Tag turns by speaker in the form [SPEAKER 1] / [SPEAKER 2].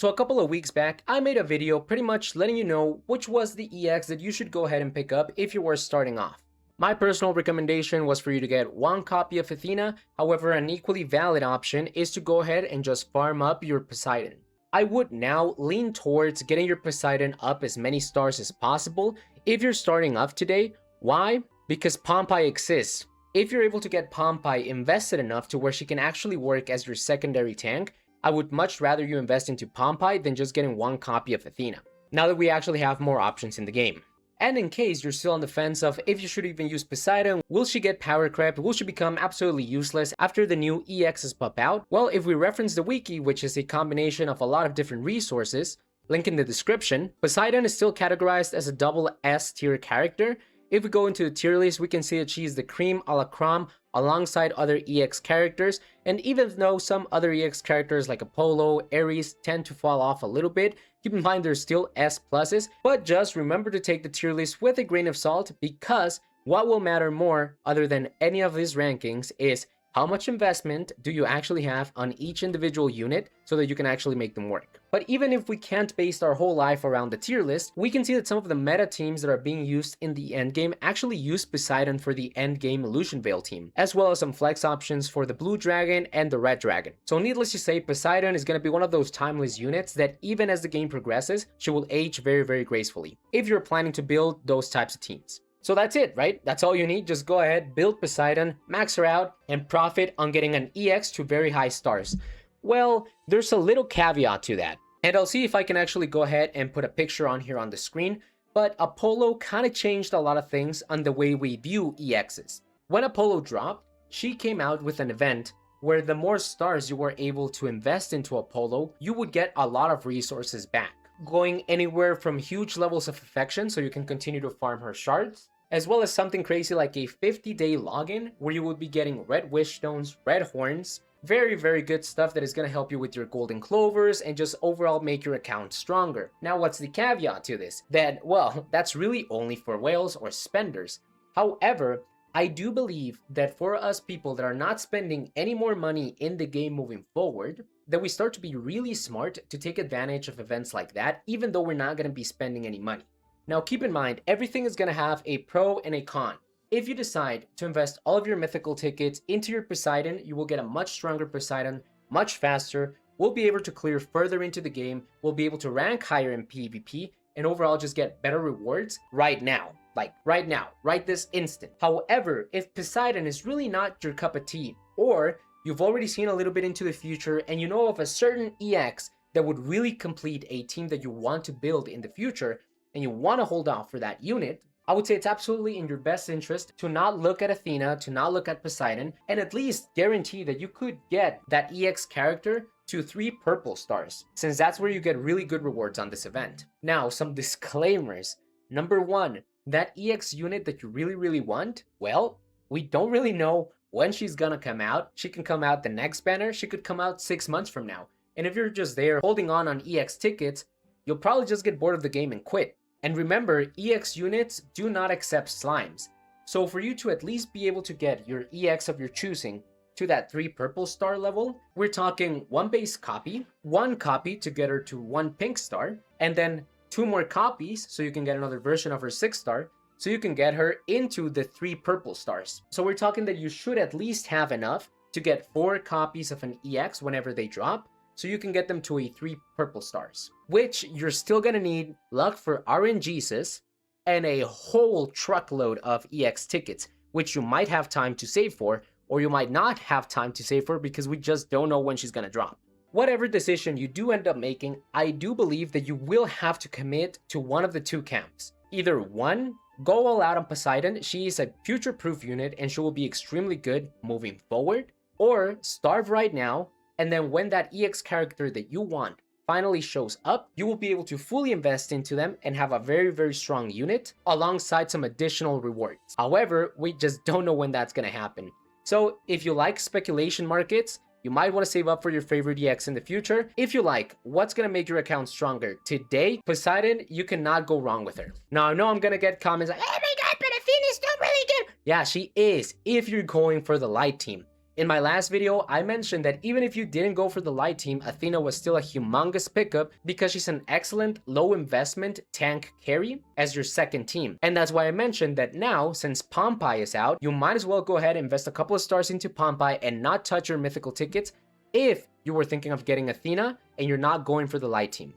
[SPEAKER 1] So a couple of weeks back, I made a video pretty much letting you know which was the EX that you should go ahead and pick up if you were starting off. My personal recommendation was for you to get one copy of Athena, however an equally valid option is to go ahead and just farm up your Poseidon. I would now lean towards getting your Poseidon up as many stars as possible if you're starting off today. Why? Because Pompeii exists. If you're able to get Pompeii invested enough to where she can actually work as your secondary tank, I would much rather you invest into Pompeii than just getting one copy of Athena, now that we actually have more options in the game. And in case you're still on the fence of if you should even use Poseidon, will she get power crept, will she become absolutely useless after the new EXs pop out? Well, if we reference the wiki, which is a combination of a lot of different resources, link in the description, Poseidon is still categorized as a double S tier character. If we go into the tier list, we can see that she's the cream a la creme alongside other EX characters, and even though some other EX characters like Apollo, Ares tend to fall off a little bit, keep in mind there's still S pluses, but just remember to take the tier list with a grain of salt, because what will matter more other than any of these rankings is how much investment do you actually have on each individual unit so that you can actually make them work. But even if we can't base our whole life around the tier list, we can see that some of the meta teams that are being used in the endgame actually use Poseidon for the endgame Illusion Veil team, as well as some flex options for the blue dragon and the red dragon. So needless to say, Poseidon is going to be one of those timeless units that even as the game progresses, she will age very, very gracefully, if you're planning to build those types of teams. So that's it, right? That's all you need. Just go ahead, build Poseidon, max her out, and profit on getting an EX to very high stars. Well, there's a little caveat to that. And I'll see if I can actually go ahead and put a picture on here on the screen. But Apollo kind of changed a lot of things on the way we view EXs. When Apollo dropped, she came out with an event where the more stars you were able to invest into Apollo, you would get a lot of resources back, going anywhere from huge levels of affection so you can continue to farm her shards, as well as something crazy like a 50-day login where you would be getting red wish stones, red horns, very, very good stuff that is going to help you with your golden clovers and just overall make your account stronger. Now, what's the caveat to this? That, well, that's really only for whales or spenders. However, I do believe that for us people that are not spending any more money in the game moving forward, that we start to be really smart to take advantage of events like that, even though we're not going to be spending any money. Now keep in mind, everything is going to have a pro and a con. If you decide to invest all of your mythical tickets into your Poseidon, you will get a much stronger Poseidon, much faster, we'll be able to clear further into the game, we'll be able to rank higher in PvP, and overall just get better rewards right now. Like right now, right this instant. However, if Poseidon is really not your cup of tea, or you've already seen a little bit into the future and you know of a certain EX that would really complete a team that you want to build in the future, and you want to hold off for that unit, I would say it's absolutely in your best interest to not look at Athena, to not look at Poseidon, and at least guarantee that you could get that EX character to 3 purple stars, since that's where you get really good rewards on this event. Now, some disclaimers. Number 1, that EX unit that you really want, well, we don't really know when she's gonna come out. She can come out the next banner, she could come out 6 months from now. And if you're just there holding on EX tickets, you'll probably just get bored of the game and quit. And remember, EX units do not accept slimes. So for you to at least be able to get your EX of your choosing to that 3 purple star level, we're talking 1 base copy, 1 copy to get her to 1 pink star, and then 2 more copies so you can get another version of her 6 star, so you can get her into the 3 purple stars. So we're talking that you should at least have enough to get 4 copies of an EX whenever they drop, so you can get them to a 3 purple stars, which you're still gonna need luck for RNGesus and a whole truckload of EX tickets, which you might have time to save for, or you might not have time to save for because we just don't know when she's gonna drop. Whatever decision you do end up making, I do believe that you will have to commit to one of the 2 camps. Either 1, go all out on Poseidon, she is a future-proof unit and she will be extremely good moving forward, or starve right now, and then when that EX character that you want finally shows up, you will be able to fully invest into them and have a very, very strong unit alongside some additional rewards. However, we just don't know when that's going to happen. So if you like speculation markets, you might want to save up for your favorite EX in the future. If you like what's going to make your account stronger today, Poseidon, you cannot go wrong with her. Now, I know I'm going to get comments like, oh my god, but Athena's not really good. Yeah, she is if you're going for the light team. In my last video, I mentioned that even if you didn't go for the light team, Athena was still a humongous pickup because she's an excellent low investment tank carry as your second team. And that's why I mentioned that now, since Pompeii is out, you might as well go ahead and invest a couple of stars into Pompeii and not touch your mythical tickets if you were thinking of getting Athena and you're not going for the light team.